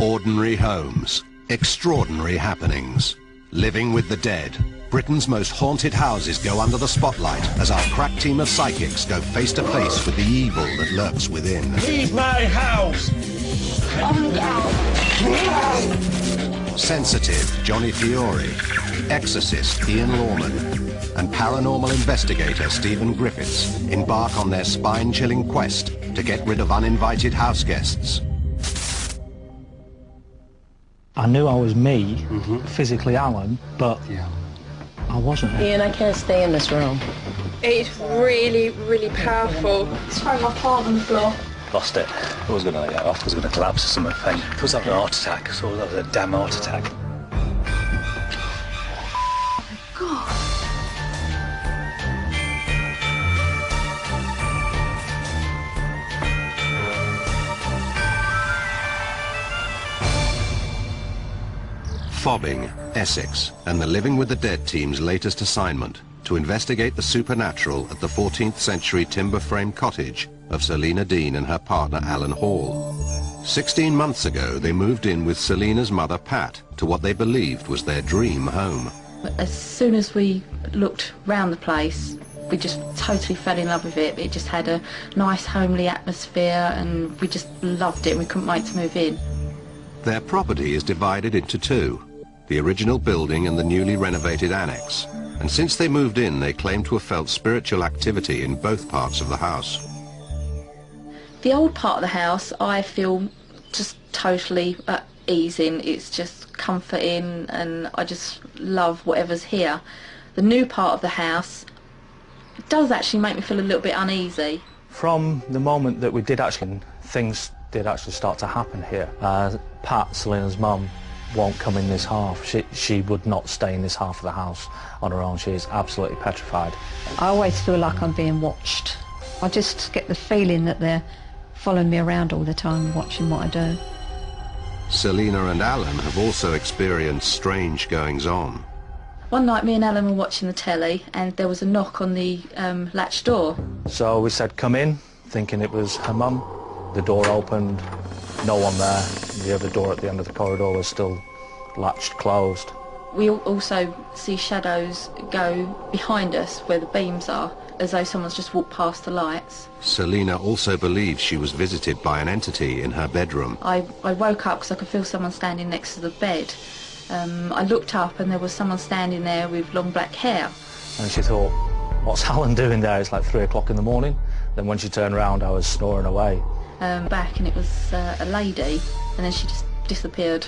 Ordinary homes, extraordinary happenings. Living with the dead. Britain's most haunted houses go under the spotlight as our crack team of psychics go face to face with the evil that lurks within. Leave my house! Sensitive Johnny Fiore, exorcist Ian Lawman, and paranormal investigator Stephen Griffiths embark on their spine-chilling quest to get rid of uninvited house guests. I knew I was me, physically Alan, but I wasn't. Ian, I can't stay in this room. It's really, really powerful. It's throwing my plant on the floor. Lost it. I was going to let it off. I was going to collapse or something. I was having an heart attack. I thought that was a damn heart attack. God. Fobbing, Essex, and the Living with the Dead team's latest assignment to investigate the supernatural at the 14th century timber frame cottage of Selina Dean and her partner Alan Hall. 16 months ago, they moved in with Selina's mother Pat to what they believed was their dream home. As soon as we looked round the place, we just totally fell in love with it. It just had a nice homely atmosphere and we just loved it and we couldn't wait to move in. Their property is divided into two, the original building and the newly renovated annex. And since they moved in, they claim to have felt spiritual activity in both parts of the house. The old part of the house, I feel just totally at ease in. It's just comforting and I just love whatever's here. The new part of the house, it does actually make me feel a little bit uneasy. From the moment that we did actually, things did actually start to happen here. Pat, Selina's mum, won't come in this half. She would not stay in this half of the house on her own. She is absolutely petrified. I always feel like I'm being watched. I just get the feeling that they're following me around all the time, watching what I do. Selina and Alan have also experienced strange goings-on. One night me and Alan were watching the telly and there was a knock on the latch door. So we said, come in, thinking it was her mum. The door opened, no one there. The other door at the end of the corridor was still latched closed. We also see shadows go behind us where the beams are, as though someone's just walked past the lights. Selina also believes she was visited by an entity in her bedroom. I woke up because I could feel someone standing next to the bed. I looked up and there was someone standing there with long black hair. And she thought, what's Alan doing there? It's like 3 o'clock in the morning. Then when she turned around, I was snoring away. Back and it was a lady and then she just disappeared.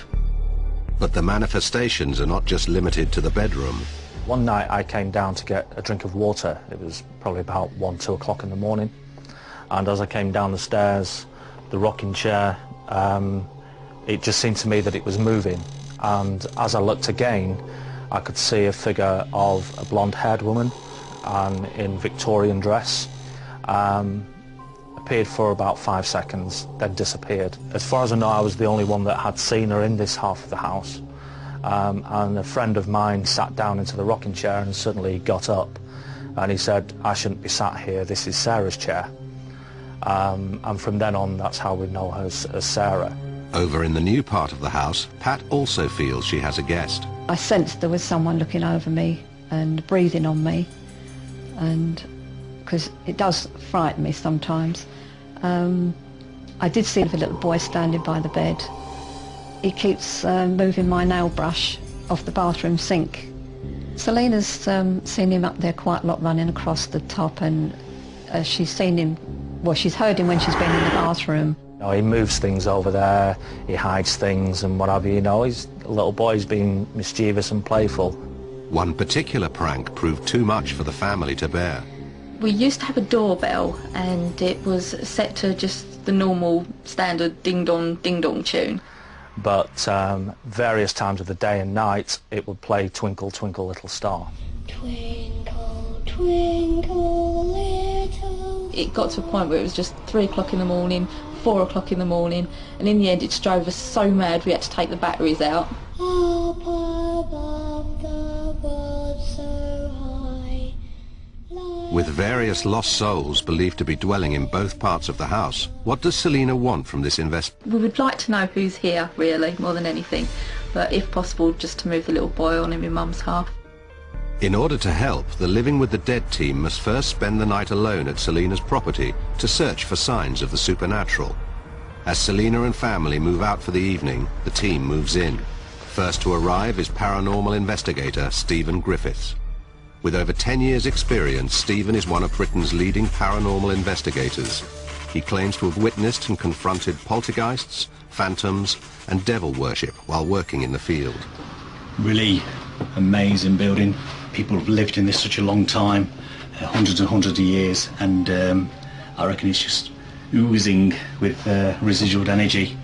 But the manifestations are not just limited to the bedroom. One night I came down to get a drink of water. It was probably about 1, 2 o'clock in the morning. And as I came down the stairs, the rocking chair, it just seemed to me that it was moving. And as I looked again, I could see a figure of a blonde-haired woman in Victorian dress. Appeared for about 5 seconds, then disappeared. As far as I know, I was the only one that had seen her in this half of the house. And a friend of mine sat down into the rocking chair and suddenly got up and he said, I shouldn't be sat here, this is Sarah's chair. And from then on, that's how we know her as Sarah. Over in the new part of the house, Pat also feels she has a guest. I sensed there was someone looking over me and breathing on me, and because it does frighten me sometimes. I did see the little boy standing by the bed. He keeps moving my nail brush off the bathroom sink. Selina's seen him up there quite a lot running across the top, and she's seen him, well, she's heard him when she's been in the bathroom. You know, he moves things over there, he hides things and what have you, he's a little boy's being mischievous and playful. One particular prank proved too much for the family to bear. We used to have a doorbell and it was set to just the normal standard ding-dong tune. But various times of the day and night it would play Twinkle Twinkle Little Star. Twinkle, twinkle, little... It got to a point where it was just 3 o'clock in the morning, 4 o'clock in the morning, and in the end it just drove us so mad we had to take the batteries out. Up above the world so high. With various lost souls believed to be dwelling in both parts of the house, what does Selina want from this We would like to know who's here, really, more than anything. But if possible, just to move the little boy on in my mum's half. In order to help, the Living with the Dead team must first spend the night alone at Selina's property to search for signs of the supernatural. As Selina and family move out for the evening, the team moves in. First to arrive is paranormal investigator Stephen Griffiths. With over 10 years' experience, Stephen is one of Britain's leading paranormal investigators. He claims to have witnessed and confronted poltergeists, phantoms, and devil worship while working in the field. Really amazing building. People have lived in this such a long time, hundreds and hundreds of years, and I reckon it's just oozing with residual energy.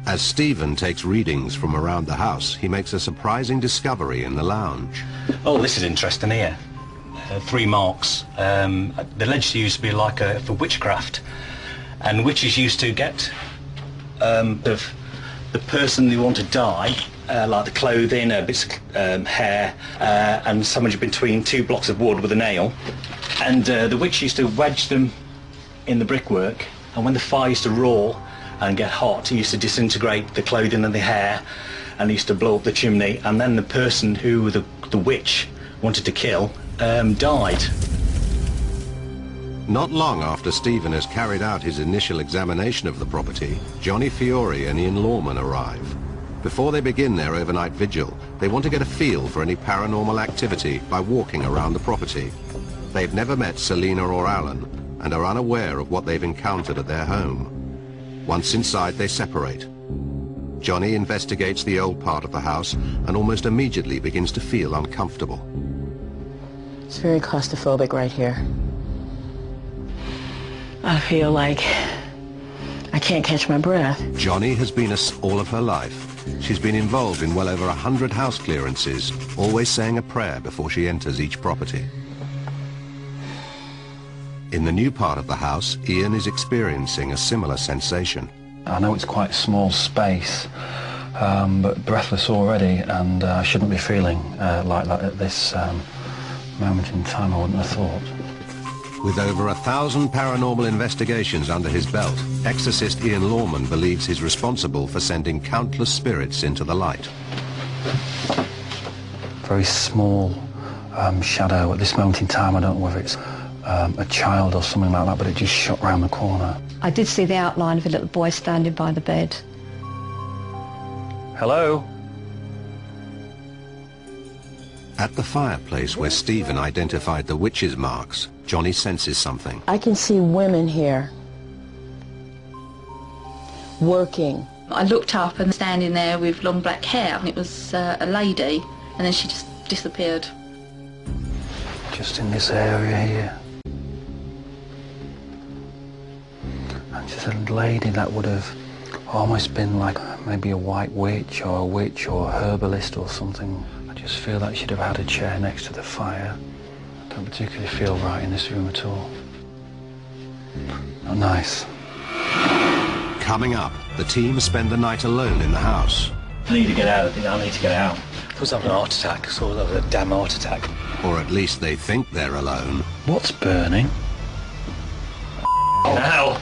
As Stephen takes readings from around the house, he makes a surprising discovery in the lounge. Oh, this is interesting here. 3 marks. The ledger used to be like for witchcraft, and witches used to get the person who wanted to die, like the clothing, bits of hair, and somewhere between 2 blocks of wood with a nail, and the witch used to wedge them in the brickwork, and when the fire used to roar and get hot, it used to disintegrate the clothing and the hair, and it used to blow up the chimney, and then the person who the witch wanted to kill died. Not long after Stephen has carried out his initial examination of the property, Johnny Fiore and Ian Lawman arrive. Before they begin their overnight vigil, they want to get a feel for any paranormal activity by walking around the property. They've never met Selina or Alan and are unaware of what they've encountered at their home. Once inside, they separate. Johnny investigates the old part of the house and almost immediately begins to feel uncomfortable. It's very claustrophobic right here. I feel like I can't catch my breath. Johnny has been all of her life. She's been involved in well over 100 house clearances, always saying a prayer before she enters each property. In the new part of the house, Ian is experiencing a similar sensation. I know it's quite a small space, but breathless already, and I shouldn't be feeling like that at this moment in time, I wouldn't have thought. With over 1,000 paranormal investigations under his belt, exorcist Ian Lawman believes he's responsible for sending countless spirits into the light. Very small shadow. At this moment in time, I don't know whether it's a child or something like that, but it just shot round the corner. I did see the outline of a little boy standing by the bed. Hello? At the fireplace where Stephen identified the witch's marks, Johnny senses something. I can see women here working. I looked up and standing there with long black hair, and it was a lady, and then she just disappeared. Just in this area here. And just a lady that would have almost been like maybe a white witch or a herbalist or something. I just feel like she'd have had a chair next to the fire. I don't particularly feel right in this room at all. Not nice. Coming up, the team spend the night alone in the house. I need to get out. I need to get out. I was having a heart attack. I thought that was a damn heart attack. Or at least they think they're alone. What's burning? Hell!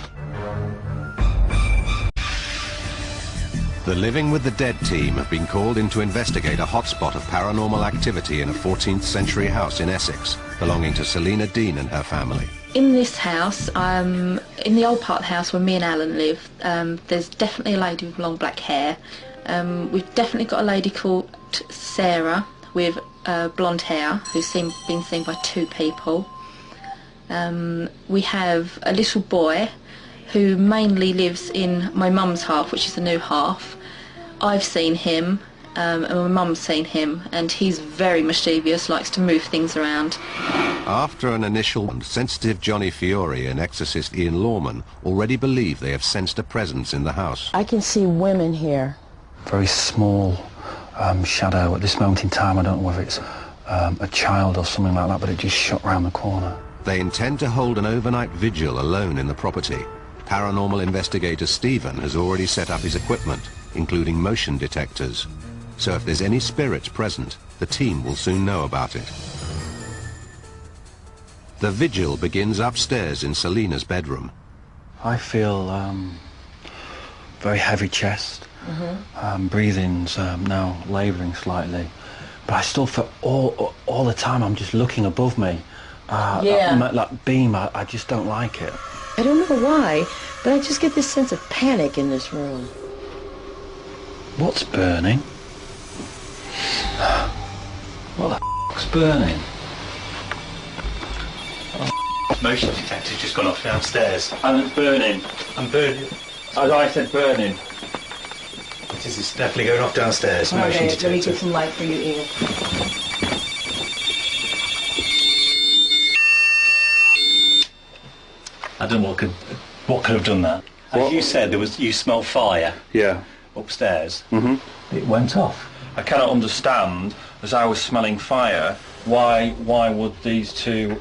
The Living with the Dead team have been called in to investigate a hotspot of paranormal activity in a 14th century house in Essex, belonging to Selina Dean and her family. In this house, in the old part of the house where me and Alan live, there's definitely a lady with long black hair. We've definitely got a lady called Sarah with blonde hair who's been seen by 2 people. We have a little boy who mainly lives in my mum's half, which is the new half. I've seen him, and my mum's seen him, and he's very mischievous, likes to move things around. After an initial, sensitive Johnny Fiore and exorcist Ian Lawman already believe they have sensed a presence in the house. I can see women here. Very small shadow. At this moment in time, I don't know whether it's a child or something like that, but it just shot round the corner. They intend to hold an overnight vigil alone in the property. Paranormal investigator Stephen has already set up his equipment, including motion detectors. So if there's any spirits present, the team will soon know about it. The vigil begins upstairs in Selina's bedroom. I feel very heavy chest. Breathing's now labouring slightly, but I still feel all the time I'm just looking above me. That beam, I just don't like it. I don't know why, but I just get this sense of panic in this room. What's burning? What the f***'s burning? Motion detector's just gone off downstairs. And it's burning. I'm burning. As I said, burning. It's definitely going off downstairs. Motion detector. Let me get some light for you, Ian. I don't know what could have done that. As you said, you smelled fire. Yeah. Upstairs. It went off. I cannot understand, as I was smelling fire, why would these two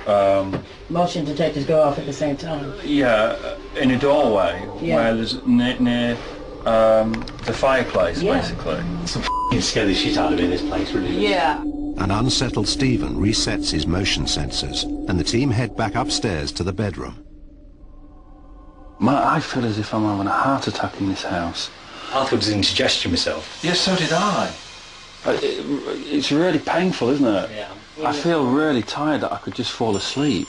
Motion detectors go off at the same time. in a doorway where there's near the fireplace, basically. Some f***ing scare the shit out of me, this place, really. Yeah. An unsettled Stephen resets his motion sensors, and the team head back upstairs to the bedroom. I feel as if I'm having a heart attack in this house. I thought it was indigestion myself. Yes, so did I. It's really painful, isn't it? Yeah. I feel really tired that I could just fall asleep.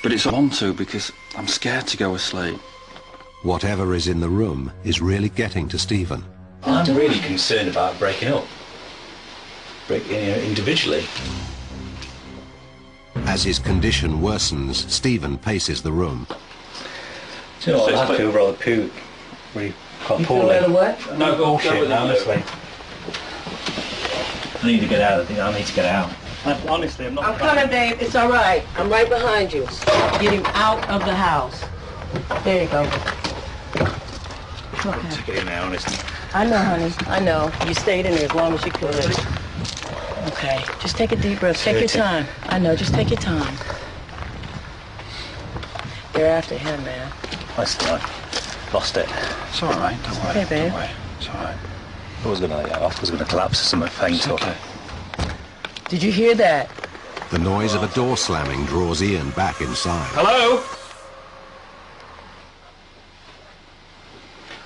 But it's on to because I'm scared to go asleep. Whatever is in the room is really getting to Stephen. I'm really concerned about breaking up. Individually. As his condition worsens, Stephen paces the room. Do you know what, I feel rather really quite poorly. rather what? No bullshit, honestly. I need to get out of the thing. I need to get out. Honestly, I'm not... I'm coming, babe. It's all right. I'm right behind you. Get him out of the house. There you go. I'm to get in there, honestly. I know, honey. I know. You stayed in there as long as you could. Okay. Just take a deep breath. Take your time. I know. Just take your time. You're after him, man. I still lost it. It's all right, don't worry. Okay, babe. Don't worry. It's all right. I was going to collapse or something, faint or... Okay. Did you hear that? The noise of a door slamming draws Ian back inside. Hello?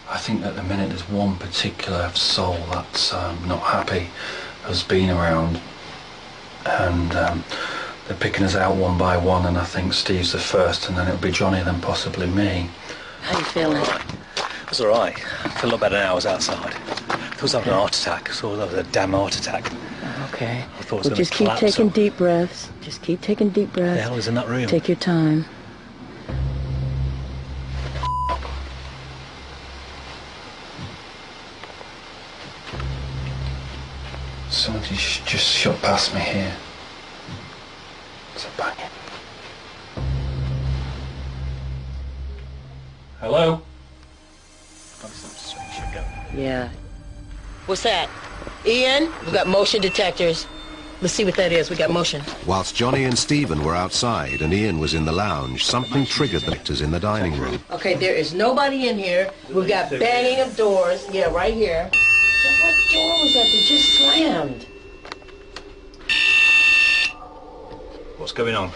I think at the minute there's one particular soul that's not happy, has been around, and they're picking us out one by one, and I think Steve's the first, and then it'll be Johnny, then possibly me. How you feeling? It was all right. I feel a lot better now I was outside. I thought I was having a heart attack. I thought that was a damn heart attack. Okay. I thought it was Well, just keep taking deep breaths. Just keep taking deep breaths. The hell was in that room? Take your time. Somebody just shot past me here. It's a bang. Hello? Yeah. What's that? Ian, we got motion detectors. Let's see what that is. We got motion. Whilst Johnny and Stephen were outside and Ian was in the lounge, something triggered the detectors in the dining room. Okay, there is nobody in here. We've got banging of doors. Yeah, right here. What door was that that just slammed? What's going on?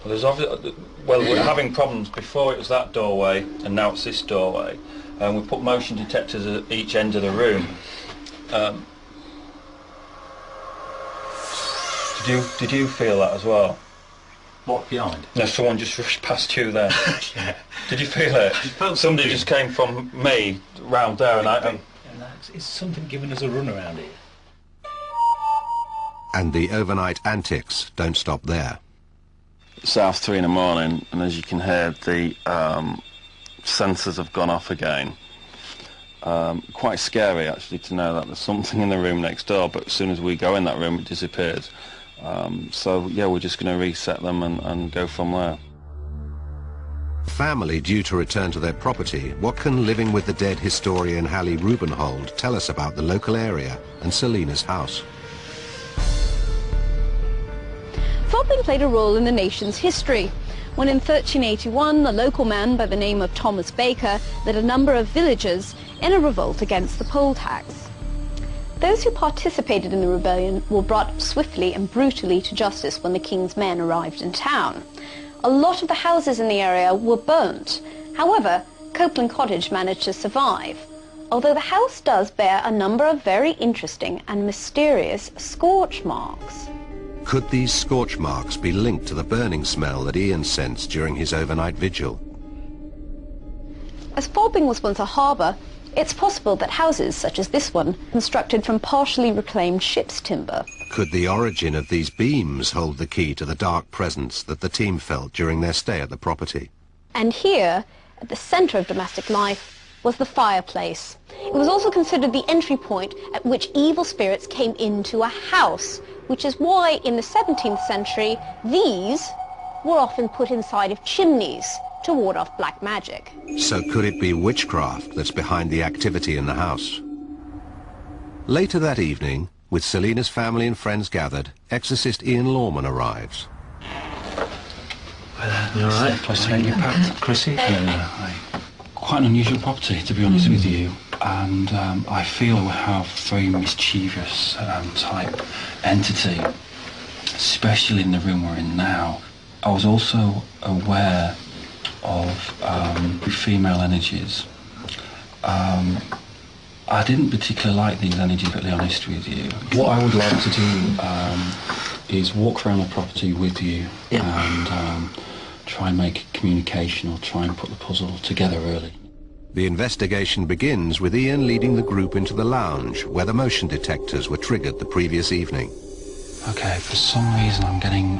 Well, we're having problems. Before it was that doorway, and now it's this doorway. And we put motion detectors at each end of the room. Did you feel that as well? What, behind? No, someone just rushed past you there. Yeah. Did you feel it? Somebody just came from me round there, and Is something giving us a run around here? And the overnight antics don't stop there. It's 3:30 in the morning, and as you can hear, the sensors have gone off again. Quite scary, actually, to know that there's something in the room next door, but as soon as we go in that room, it disappears. So, yeah, we're just going to reset them and go from there. Family due to return to their property, what can Living with the Dead historian Hallie Rubenhold tell us about the local area and Selina's house? Fobbing played a role in the nation's history. When in 1381, a local man by the name of Thomas Baker led a number of villagers in a revolt against the poll tax. Those who participated in the rebellion were brought swiftly and brutally to justice when the king's men arrived in town. A lot of the houses in the area were burnt. However, Copeland Cottage managed to survive, although the house does bear a number of very interesting and mysterious scorch marks. Could these scorch marks be linked to the burning smell that Ian sensed during his overnight vigil? As Fobbing was once a harbour, it's possible that houses such as this one, constructed from partially reclaimed ship's timber. Could the origin of these beams hold the key to the dark presence that the team felt during their stay at the property? And here, at the centre of domestic life, was the fireplace. It was also considered the entry point at which evil spirits came into a house, which is why in the 17th century these were often put inside of chimneys to ward off black magic. So could it be witchcraft that's behind the activity in the house? Later that evening, with Selina's family and friends gathered, exorcist Ian Lawman arrives. You all right? Pleasure to meet you, Pat. Chrissy. Quite an unusual property, to be honest with you, and I feel we have a very mischievous type entity, especially in the room we're in now. I was also aware of female energies. I didn't particularly like these energies, to be honest with you. What I would like to do is walk around the property with you and try and make a communication, or try and put the puzzle together really. The investigation begins with Ian leading the group into the lounge where the motion detectors were triggered the previous evening. Okay, for some reason I'm getting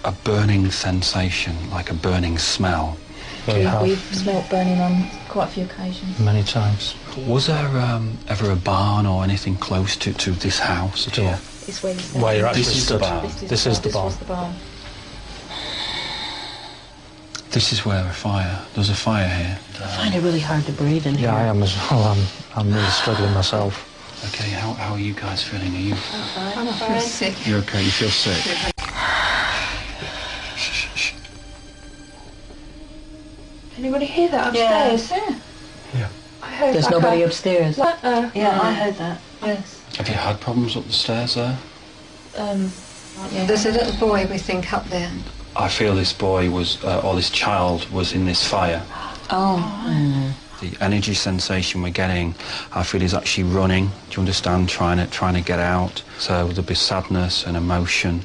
a burning sensation, like a burning smell. We've smelt burning on quite a few occasions. Many times. Was there ever a barn or anything close to this house at all? It's where you stand. Where you're actually This is the stood. barn. This is the barn. Was the barn. This is where there's a fire here. I find it really hard to breathe in here. Yeah, I am as well. I'm really struggling myself. Okay, how are you guys feeling? Are you? I'm fine. Sick. You're okay, you feel sick? Anybody hear that upstairs? Yeah. I heard There's like nobody upstairs. Yeah, I heard that. Yes. Have you had problems up the stairs there? There's a little boy, we think, up there. I feel this boy was, or this child was in this fire. Oh. The energy sensation we're getting, I feel is actually running. Do you understand? Trying to get out. So there'll be sadness and emotion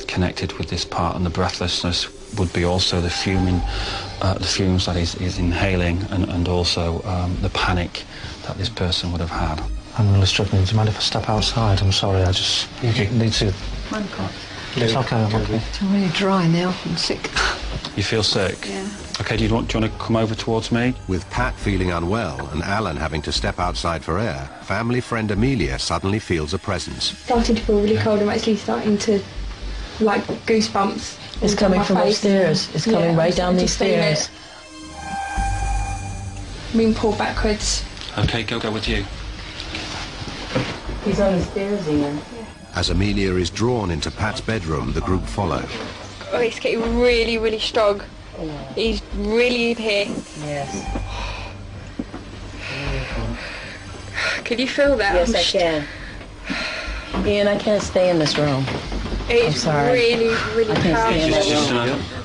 connected with this part, and the breathlessness would be also the fumes that is inhaling, and also the panic that this person would have had. I'm really struggling. Do you mind if I step outside? I'm sorry, I just need to... It's okay, I'm okay. I'm really dry now, I'm sick. You feel sick? Yeah. Okay, do you want to come over towards me? With Pat feeling unwell and Alan having to step outside for air, family friend Amelia suddenly feels a presence. Starting to feel really cold. I'm actually starting to, like, goosebumps. It's coming from upstairs. It's coming right down these stairs. Being pulled backwards. Okay, go with you. He's on the stairs, Ian. As Amelia is drawn into Pat's bedroom, the group follow. Oh, it's getting really, really strong. He's really in here. Yes. Can you feel that? Yes, I can. Ian, I can't stay in this room. It's really, really I can't stay in powerful.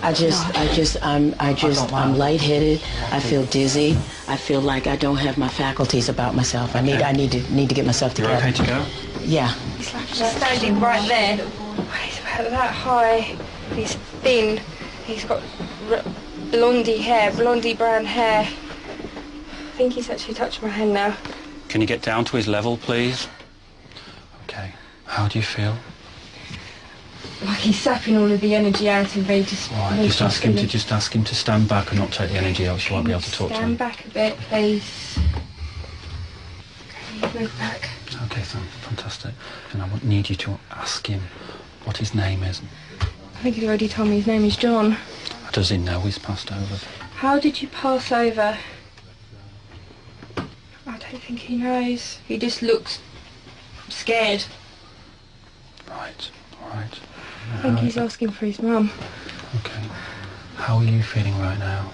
that room. I'm lightheaded. I feel dizzy. I feel like I don't have my faculties about myself. I need to get myself together. You're okay to go? Yeah. He's like just standing right there. He's about that high. He's thin. He's got blondie brown hair. I think he's actually touched my hand now. Can you get down to his level, please? Okay. How do you feel? Like he's sapping all of the energy out of me. Right, just ask him to stand back and not take the energy, else you won't be able to talk to him. Stand back a bit, please. Okay, move back. Okay, fantastic. And I need you to ask him what his name is. I think he already told me his name is John. Does he know he's passed over? How did you pass over? I don't think he knows. He just looks scared. Right. I think he's asking for his mum. Okay. How are you feeling right now?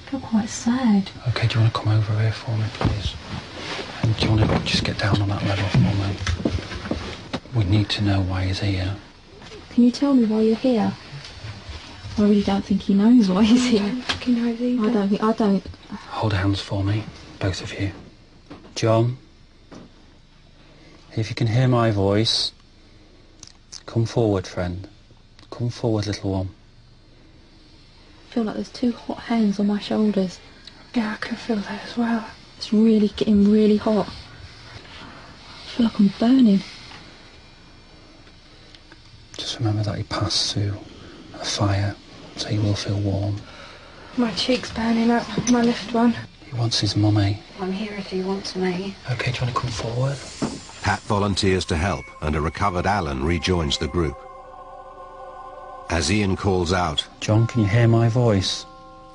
I feel quite sad. Okay, do you want to come over here for me, please? Do you want to just get down on that level for me? We need to know why he's here. Can you tell me why you're here? I really don't think he knows why he's here. He knows either. I don't. Hold hands for me, both of you. John, if you can hear my voice, come forward, friend. Come forward, little one. I feel like there's two hot hands on my shoulders. Yeah, I can feel that as well. It's really getting really hot. I feel like I'm burning. Just remember that he passed through a fire, so he will feel warm. My cheek's burning up, my left one. He wants his mummy. I'm here if he wants me. Okay, do you want to come forward? Pat volunteers to help, and a recovered Alan rejoins the group. As Ian calls out, John, can you hear my voice?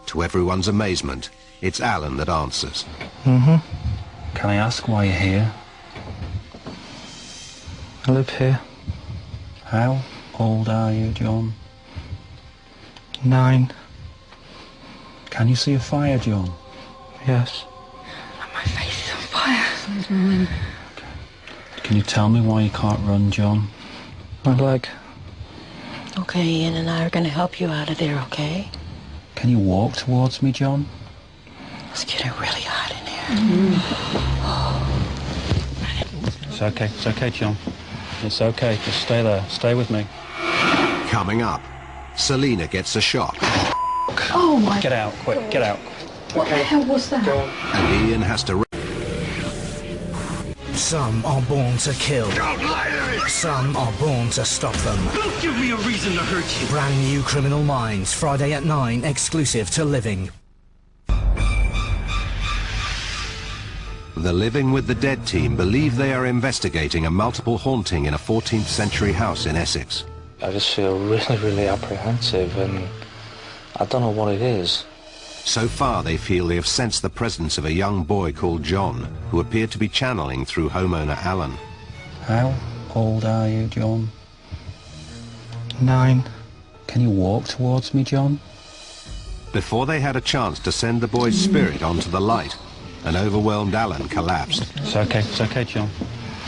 To everyone's amazement, it's Alan that answers. Mm-hmm. Can I ask why you're here? I live here. How old are you, John? 9. Can you see a fire, John? Yes. And my face is on fire. Can you tell me why you can't run, John? My leg. Okay, Ian and I are going to help you out of there, okay? Can you walk towards me, John? It's getting really hot in here. It's okay, John. It's okay, just stay there. Stay with me. Coming up, Selina gets a shot. Oh my... Get out, quick, get out. What the hell was that? And Ian has to... Some are born to kill. Some are born to stop them. Don't give me a reason to hurt you. Brand new Criminal Minds, Friday at 9, exclusive to Living. The Living with the Dead team believe they are investigating a multiple haunting in a 14th century house in Essex. I just feel really apprehensive, and I don't know what it is. So far, they feel they have sensed the presence of a young boy called John, who appeared to be channeling through homeowner Alan. How old are you, John? 9. Can you walk towards me, John? Before they had a chance to send the boy's spirit onto the light, an overwhelmed Alan collapsed. It's okay, John.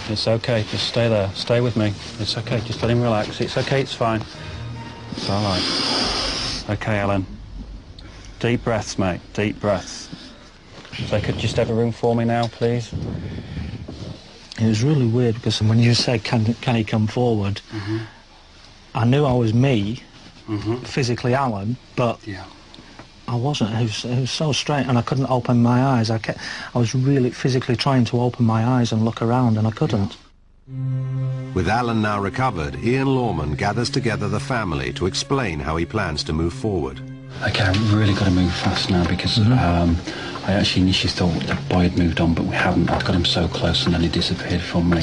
It's okay, just stay there. Stay with me. It's okay, just let him relax. It's okay, it's fine. It's all right. Okay, Alan. Deep breaths, mate, deep breaths. So could you just have a room for me now, please? It was really weird because when you said, can he come forward, I knew I was me, physically Alan, but I wasn't. It was so strange, and I couldn't open my eyes. I was really physically trying to open my eyes and look around, and I couldn't. With Alan now recovered, Ian Lawman gathers together the family to explain how he plans to move forward. Okay, I've really got to move fast now because I actually initially thought the boy had moved on, but we hadn't. I'd got him so close and then he disappeared from me.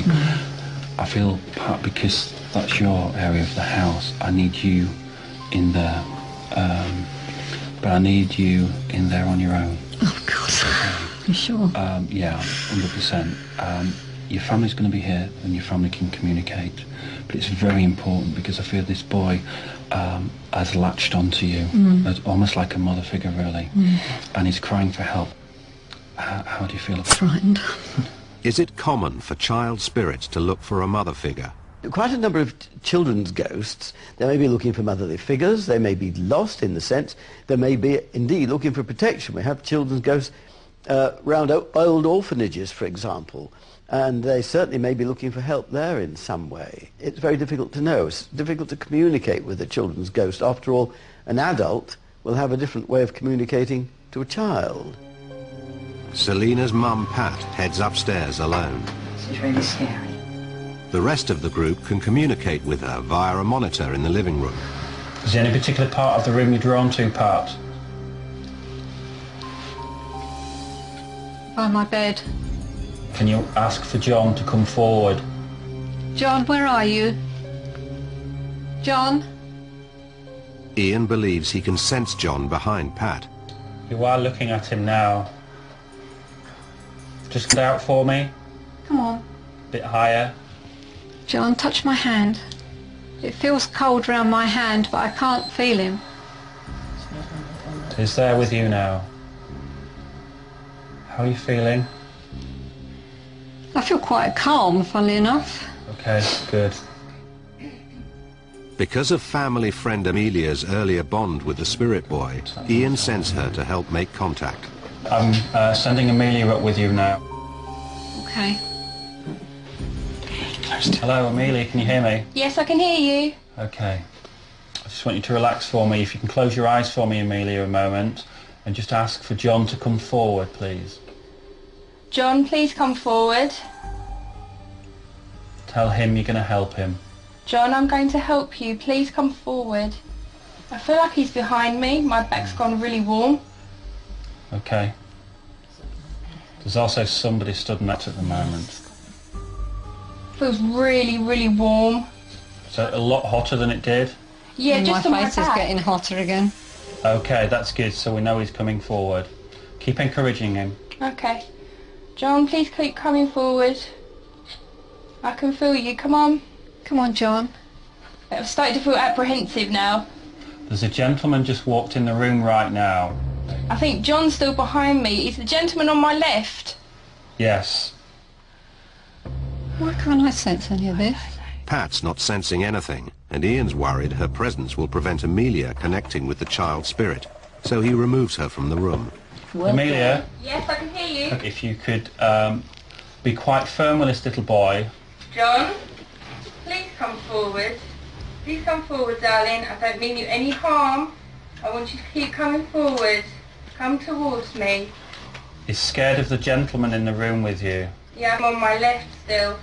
I feel, Pat, because that's your area of the house, I need you in there. But I need you in there on your own. Oh, God. You sure? Yeah, 100%. Your family's going to be here and your family can communicate. But it's very important because I feel this boy has latched onto you, as almost like a mother figure, really. And he's crying for help. How do you feel about it? Frightened. Is it common for child spirits to look for a mother figure? Quite a number of children's ghosts, they may be looking for motherly figures, they may be lost in the sense, they may be indeed looking for protection. We have children's ghosts round old orphanages, for example, and they certainly may be looking for help there in some way. It's very difficult to know. It's difficult to communicate with a children's ghost. After all, an adult will have a different way of communicating to a child. Selina's mum, Pat, heads upstairs alone. This is really scary. The rest of the group can communicate with her via a monitor in the living room. Is there any particular part of the room you're drawn to, Pat? By my bed. Can you ask for John to come forward? John, where are you? John? Ian believes he can sense John behind Pat. You are looking at him now. Just get out for me. Come on. A bit higher. John, touch my hand. It feels cold round my hand, but I can't feel him. He's there with you now. How are you feeling? I feel quite calm, funnily enough. Okay, good. Because of family friend Amelia's earlier bond with the spirit boy, Ian sends her to help make contact. I'm sending Amelia up with you now. Okay. Hello, Amelia, can you hear me? Yes, I can hear you. Okay. I just want you to relax for me. If you can close your eyes for me, Amelia, a moment, and just ask for John to come forward, please. John, please come forward. Tell him you're going to help him. John, I'm going to help you. Please come forward. I feel like he's behind me. My back's gone really warm. Okay. There's also somebody stood next at the moment. Feels really, really warm. So a lot hotter than it did? Yeah, just on my my face is back. getting hotter again. Okay, that's good. So we know he's coming forward. Keep encouraging him. Okay. John, please keep coming forward. I can feel you. Come on. Come on, John. I'm starting to feel apprehensive now. There's a gentleman just walked in the room right now. I think John's still behind me. Is the gentleman on my left? Yes. Why can't I sense any of this? Pat's not sensing anything, and Ian's worried her presence will prevent Amelia connecting with the child spirit, so he removes her from the room. Amelia? Yes, I can hear you. If you could be quite firm with this little boy. John, please come forward. Please come forward, darling. I don't mean you any harm. I want you to keep coming forward. Come towards me. He's scared of the gentleman in the room with you. Yeah, I'm on my left still.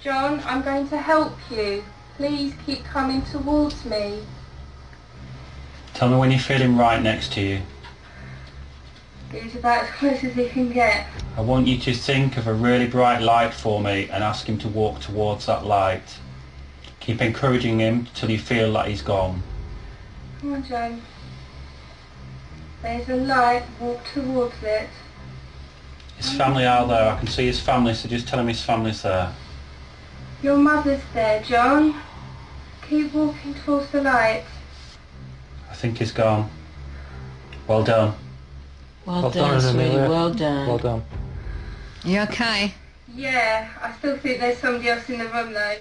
John, I'm going to help you. Please keep coming towards me. Tell me when you feel him right next to you. He's about as close as he can get. I want you to think of a really bright light for me and ask him to walk towards that light. Keep encouraging him till you feel that he's gone. Come on, John. There's a light. Walk towards it. His family are there. I can see his family, so just tell him his family's there. Your mother's there, John. Keep walking towards the light. I think he's gone. Well done. Well done, sweetie. Amelia. Well done. Well done. You okay? Yeah, I still think there's somebody else in the room though.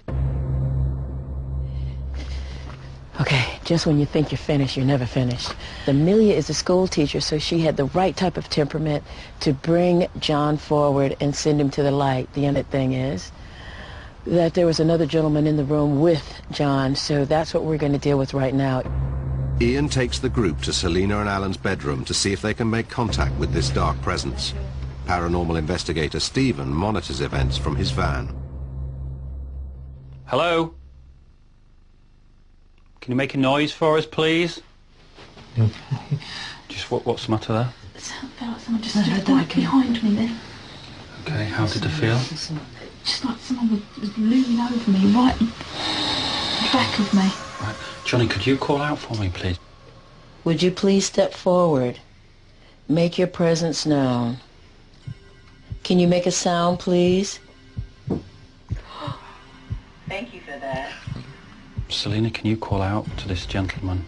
Okay, just when you think you're finished, you're never finished. Amelia is a school teacher, so she had the right type of temperament to bring John forward and send him to the light. The other thing is that there was another gentleman in the room with John, so that's what we're going to deal with right now. Ian takes the group to Selina and Alan's bedroom to see if they can make contact with this dark presence. Paranormal investigator Stephen monitors events from his van. Hello? Can you make a noise for us, please? Just what's the matter there? It felt like someone just stood right behind me then. Okay, how did it feel? Just like someone was looming over me, right in the back of me. Right. Johnny, could you call out for me, please? Would you please step forward? Make your presence known. Can you make a sound, please? Thank you for that. Selina, can you call out to this gentleman?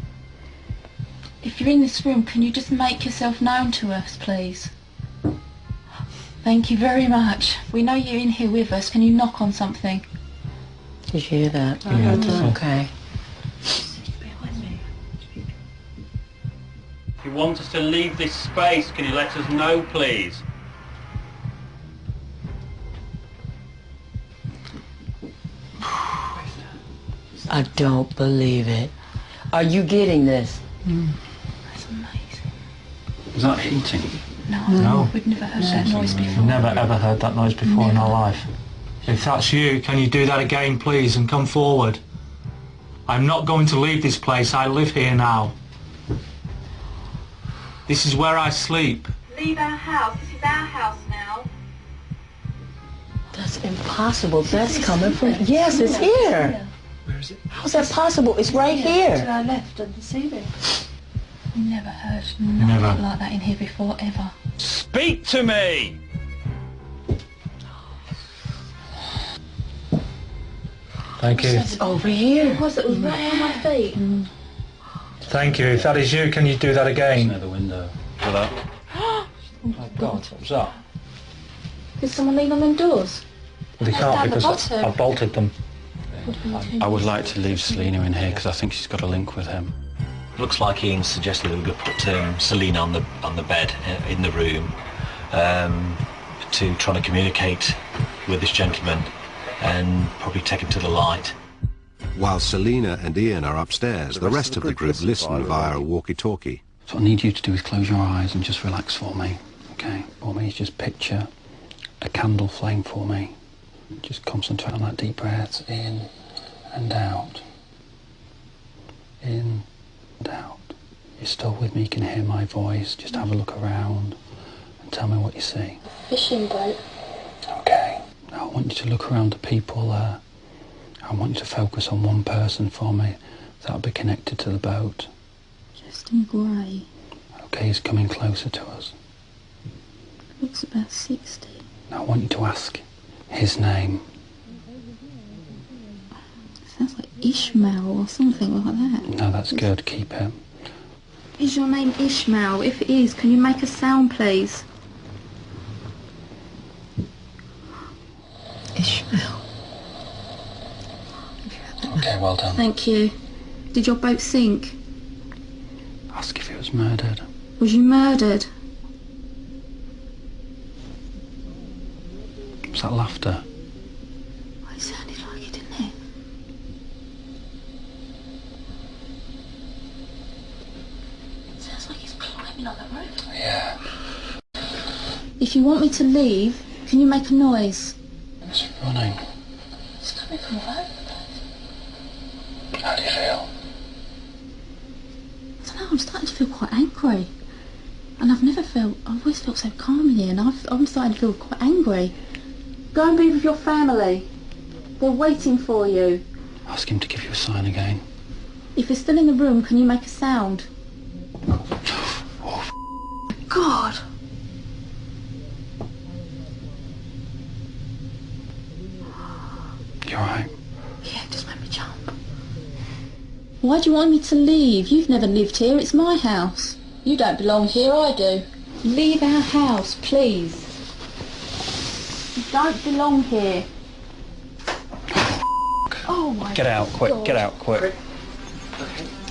If you're in this room, can you just make yourself known to us, please? Thank you very much. We know you're in here with us. Can you knock on something? Did you hear that? I heard that. Okay. If you want us to leave this space, can you let us know, please? I don't believe it. Are you getting this? That's amazing. Is that heating? No. We've never heard that noise before. Never ever heard that noise before in our life. If that's you, can you do that again, please, and come forward? I'm not going to leave this place. I live here now. This is where I sleep. Leave our house. This is our house now. That's impossible. That's coming from... Yes, it's here. Where is it? How's that possible? It's right To here. our left of the ceiling. Never heard nothing like that in here before, ever. Speak to me! Thank you. It's over here. It was right on my feet. Thank you. If that is you, can you do that again? Near the window. For that. Oh my God, what was that? Did someone lean on them doors? They Down can't the because bottom. I've bolted them. I would like to leave Selina in here because I think she's got a link with him. Looks like Ian suggested that we could put Selina on the bed in the room to try to communicate with this gentleman and probably take him to the light. While Selina and Ian are upstairs, the rest of the group listen via a walkie-talkie. So what I need you to do is close your eyes and just relax for me, okay? For me, just picture a candle flame for me. Just concentrate on that deep breath, in and out. In and out. You're still with me, you can hear my voice. Just have a look around and tell me what you see. Fishing boat. Okay. Now I want you to look around the people there. I want you to focus on one person for me. That'll be connected to the boat. Just in grey. Okay, he's coming closer to us. Looks about 60. Now I want you to ask his name. Sounds like Ishmael or something like that. No, that's good. Keep it. Is your name Ishmael? If it is, can you make a sound, please? Ishmael. Okay, well done. Thank you. Did your boat sink? Ask if he was murdered. Was you murdered? Was that laughter? Well, it sounded like it, didn't it? It sounds like he's climbing on the roof. Yeah. If you want me to leave, can you make a noise? It's running. It's coming from all over the place. How do you feel? I don't know, I'm starting to feel quite angry. And I've always felt so calm in here, and I'm starting to feel quite angry. Go and be with your family. They're waiting for you. Ask him to give you a sign again. If you're still in the room, can you make a sound? Oh, God! You alright? Yeah, it just made me jump. Why do you want me to leave? You've never lived here, it's my house. You don't belong here, I do. Leave our house, please. You don't belong here. Oh my God. Get out quick, get out quick.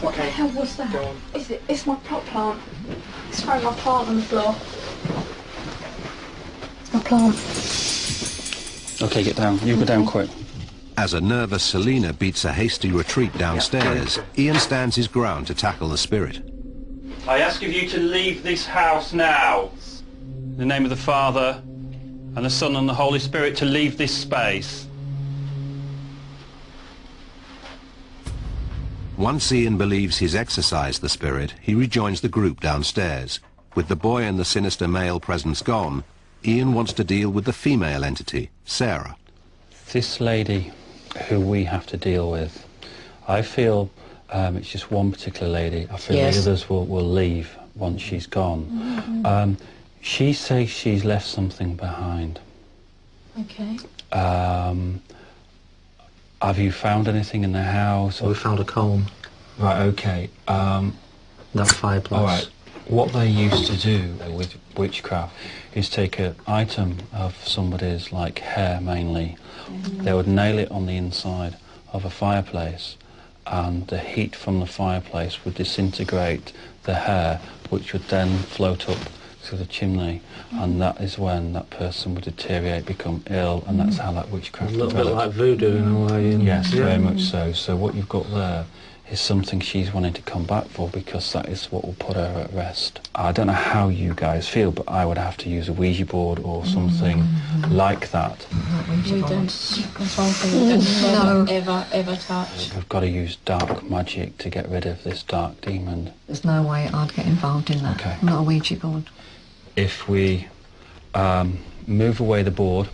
What the hell was that? It's my pot plant. It's throwing my plant on the floor. It's my plant. Okay, get down. You go down quick. As a nervous Selina beats a hasty retreat downstairs, Ian stands his ground to tackle the spirit. I ask of you to leave this house now. In the name of the Father, and the Son, and the Holy Spirit, to leave this space. Once Ian believes he's exorcised the spirit, he rejoins the group downstairs. With the boy and the sinister male presence gone, Ian wants to deal with the female entity, Sarah. This lady who we have to deal with, I feel it's just one particular lady. I feel the others will leave once she's gone. Mm-hmm. She says she's left something behind. Okay. Have you found anything in the house? We found a comb. Right, okay. That fireplace. All right. What they used to do with witchcraft is take an item of somebody's, like hair mainly. They would nail it on the inside of a fireplace, and the heat from the fireplace would disintegrate the hair, which would then float up to the chimney, and that is when that person would deteriorate, become ill, and that's how that witchcraft developed. A little bit like voodoo in a way. Yes, very much so. So what you've got there is something she's wanting to come back for, because that is what will put her at rest. I don't know how you guys feel, but I would have to use a Ouija board or something like that. We don't ever touch. We've got to use dark magic to get rid of this dark demon. There's no way I'd get involved in that. Okay. I'm not a Ouija board. If we move away the board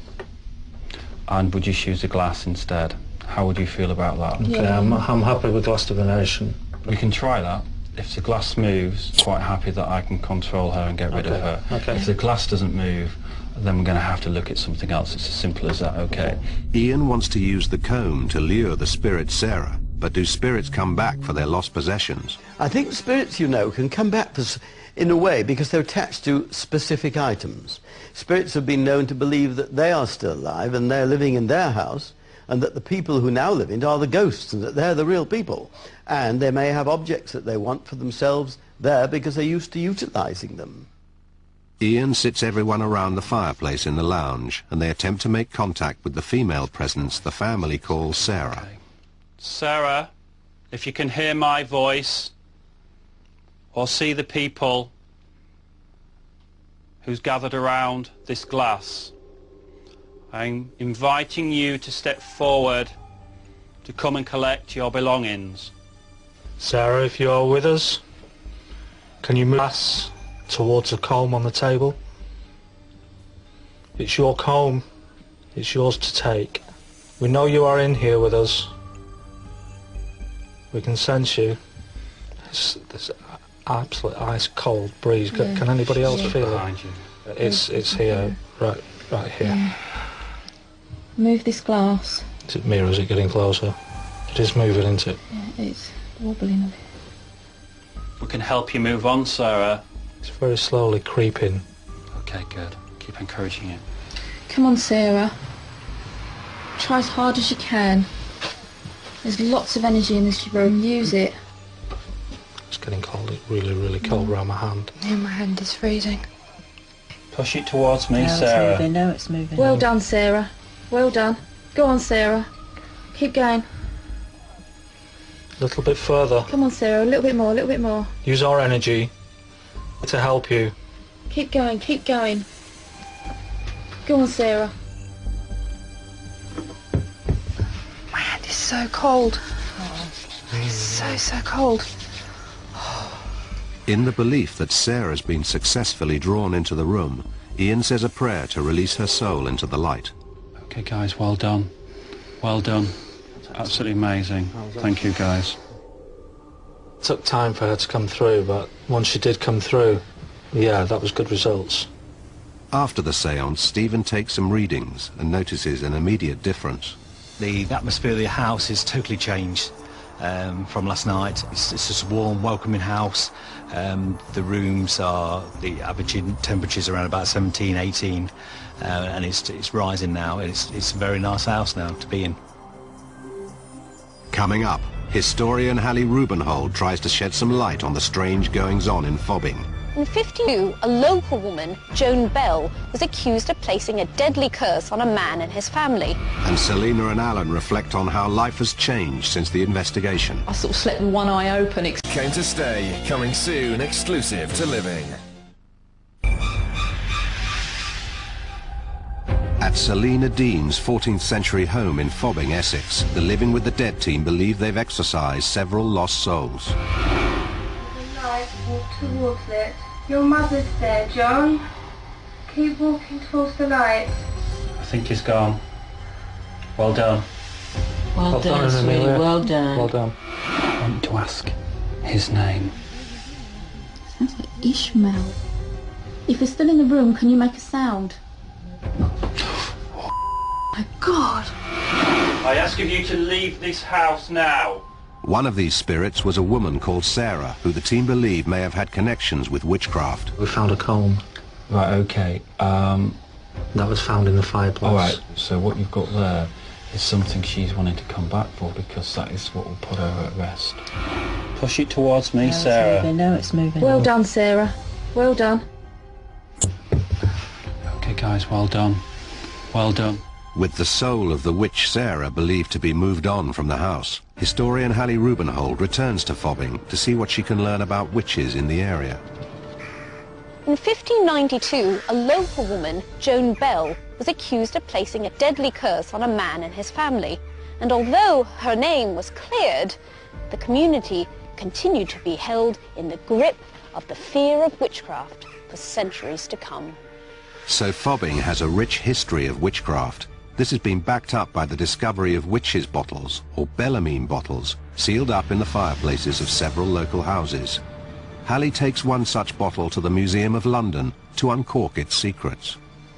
and would just use the glass instead, how would you feel about that? Okay, I'm happy with glass divination. We can try that. If the glass moves, quite happy that I can control her and get rid of her. Okay. If the glass doesn't move, then we're going to have to look at something else. It's as simple as that, okay? Ian wants to use the comb to lure the spirit Sarah, But do spirits come back for their lost possessions? I think spirits, you know, can come back in a way because they're attached to specific items. Spirits have been known to believe that they are still alive and they're living in their house, and that the people who now live in it are the ghosts and that they're the real people. And they may have objects that they want for themselves there because they're used to utilizing them. Ian sits everyone around the fireplace in the lounge, and they attempt to make contact with the female presence the family calls Sarah. Sarah, if you can hear my voice or see the people who's gathered around this glass, I'm inviting you to step forward to come and collect your belongings. Sarah, if you are with us, can you move us towards the comb on the table? It's your comb. It's yours to take. We know you are in here with us. We can sense you. There's absolute ice cold breeze. Can anybody else feel it? It's here, right here. Yeah. Move this glass. Is it me or is it getting closer? It is moving, isn't it? Yeah, it's wobbling a bit. We can help you move on, Sarah. It's very slowly creeping. Okay, good. Keep encouraging it. Come on, Sarah. Try as hard as you can. There's lots of energy in this room. Use it. It's getting cold. It's really, really cold around my hand. Yeah, my hand is freezing. Push it towards me, Sarah. No, it's moving. Well done, Sarah. Well done. Go on, Sarah. Keep going. A little bit further. Come on, Sarah. A little bit more, a little bit more. Use our energy to help you. Keep going, keep going. Go on, Sarah. My hand is so cold. It's so cold. In the belief that Sarah's been successfully drawn into the room, Ian says a prayer to release her soul into the light. Okay, guys, well done. Well done. Absolutely amazing. Thank you, guys. It took time for her to come through, but once she did come through, yeah, that was good results. After the séance, Stephen takes some readings and notices an immediate difference. The atmosphere of the house is totally changed from last night. It's just a warm, welcoming house. The rooms are, the average temperature's around about 17, 18, and it's rising now. It's a very nice house now to be in. Coming up, historian Hallie Rubenhold tries to shed some light on the strange goings-on in Fobbing. In 1952, a local woman, Joan Bell, was accused of placing a deadly curse on a man and his family. And Selina and Alan reflect on how life has changed since the investigation. I sort of slept with one eye open. Came to stay, coming soon, exclusive to Living. At Selina Dean's 14th century home in Fobbing, Essex, the Living with the Dead team believe they've exorcised several lost souls. The light, walk towards it. Your mother's there, John. Keep walking towards the light. I think he's gone. Well done. Well done, sweetie. Well done. Well done. I want to ask his name. Sounds like Ishmael. If we're still in the room, can you make a sound? My God! I ask of you to leave this house now. One of these spirits was a woman called Sarah, who the team believe may have had connections with witchcraft. We found a comb. Right, okay. That was found in the fireplace. All right, so what you've got there is something she's wanting to come back for, because that is what will put her at rest. Push it towards me, Sarah. No, it's moving. Well done, Sarah. Well done. Okay, guys, well done. Well done. With the soul of the witch Sarah believed to be moved on from the house, historian Hallie Rubenhold returns to Fobbing to see what she can learn about witches in the area. In 1592, a local woman, Joan Bell, was accused of placing a deadly curse on a man and his family. And although her name was cleared, the community continued to be held in the grip of the fear of witchcraft for centuries to come. So Fobbing has a rich history of witchcraft. This has been backed up by the discovery of witches' bottles, or Bellarmine bottles, sealed up in the fireplaces of several local houses. Hallie takes one such bottle to the Museum of London to uncork its secrets.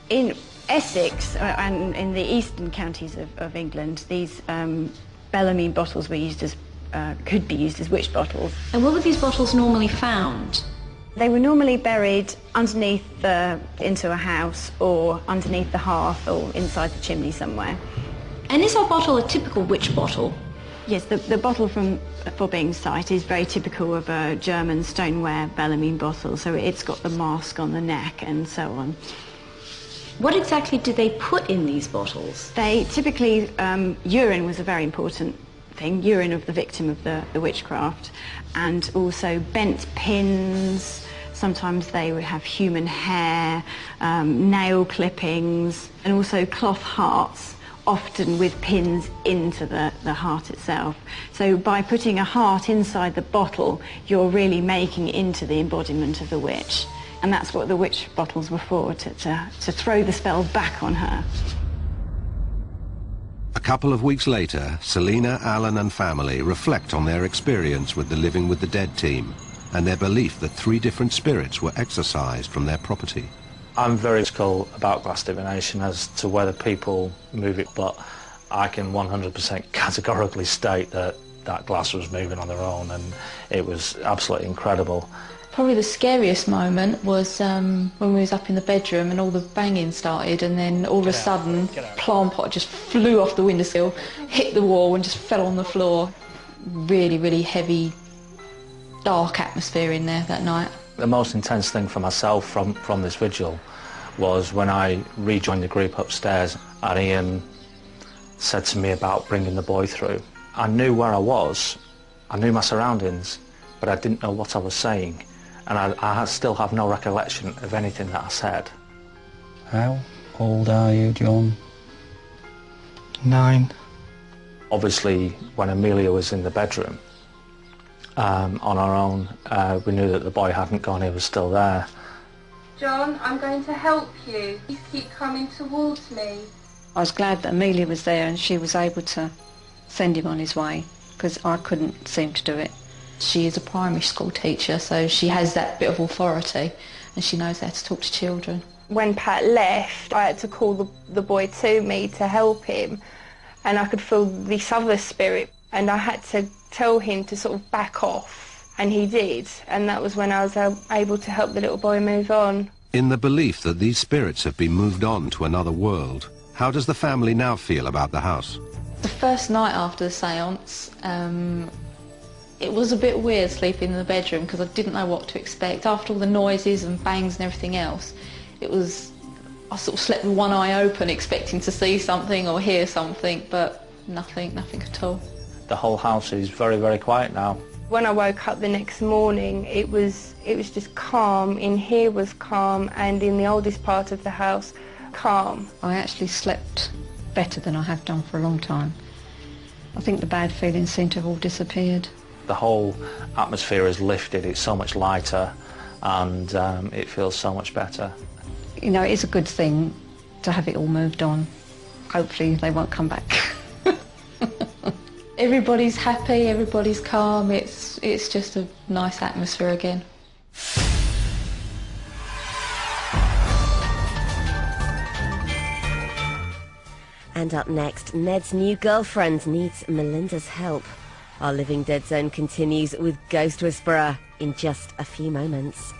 In Essex and in the eastern counties of England, these Bellarmine bottles were used as could be used as witch bottles. And where were these bottles normally found? They were normally buried underneath into a house or underneath the hearth or inside the chimney somewhere. And is our bottle a typical witch bottle? Yes, the bottle from Fobbing site is very typical of a German stoneware Bellarmine bottle, so it's got the mask on the neck and so on. What exactly do they put in these bottles? They typically, urine was a very important thing, urine of the victim of the witchcraft, and also bent pins. Sometimes they would have human hair, nail clippings, and also cloth hearts, often with pins into the heart itself. So by putting a heart inside the bottle, you're really making it into the embodiment of the witch. And that's what the witch bottles were for, to throw the spell back on her. A couple of weeks later, Selina, Alan and family reflect on their experience with the Living with the Dead team and their belief that 3 different spirits were exorcised from their property. I'm very skeptical about glass divination as to whether people move it, but I can 100% categorically state that that glass was moving on their own, and it was absolutely incredible. Probably the scariest moment was when we was up in the bedroom and all the banging started, and then all of a sudden plant pot just flew off the windowsill, hit the wall and just fell on the floor. Really, really heavy, dark atmosphere in there that night. The most intense thing for myself from this vigil was when I rejoined the group upstairs and Ian said to me about bringing the boy through. I knew where I was, I knew my surroundings, but I didn't know what I was saying, and I still have no recollection of anything that I said. How old are you, John? 9. Obviously, when Amelia was in the bedroom, on our own, we knew that the boy hadn't gone, he was still there. John, I'm going to help you. Please keep coming towards me. I was glad that Amelia was there and she was able to send him on his way, because I couldn't seem to do it. She is a primary school teacher, so she has that bit of authority and she knows how to talk to children. When Pat left, I had to call the boy to me to help him, and I could feel this other spirit, and I had to tell him to sort of back off, and he did, and that was when I was able to help the little boy move on. In the belief that these spirits have been moved on to another world, how does the family now feel about the house? The first night after the séance, it was a bit weird sleeping in the bedroom because I didn't know what to expect. After all the noises and bangs and everything else, I sort of slept with one eye open expecting to see something or hear something, but nothing at all. The whole house is very, very quiet now. When I woke up the next morning, it was just calm. In here was calm, and in the oldest part of the house, calm. I actually slept better than I have done for a long time. I think the bad feelings seem to have all disappeared. The whole atmosphere is lifted, it's so much lighter, and it feels so much better. You know, it's a good thing to have it all moved on. Hopefully they won't come back. Everybody's happy, everybody's calm, it's just a nice atmosphere again. And up next, Ned's new girlfriend needs Melinda's help. Our Living Dead Zone continues with Ghost Whisperer in just a few moments.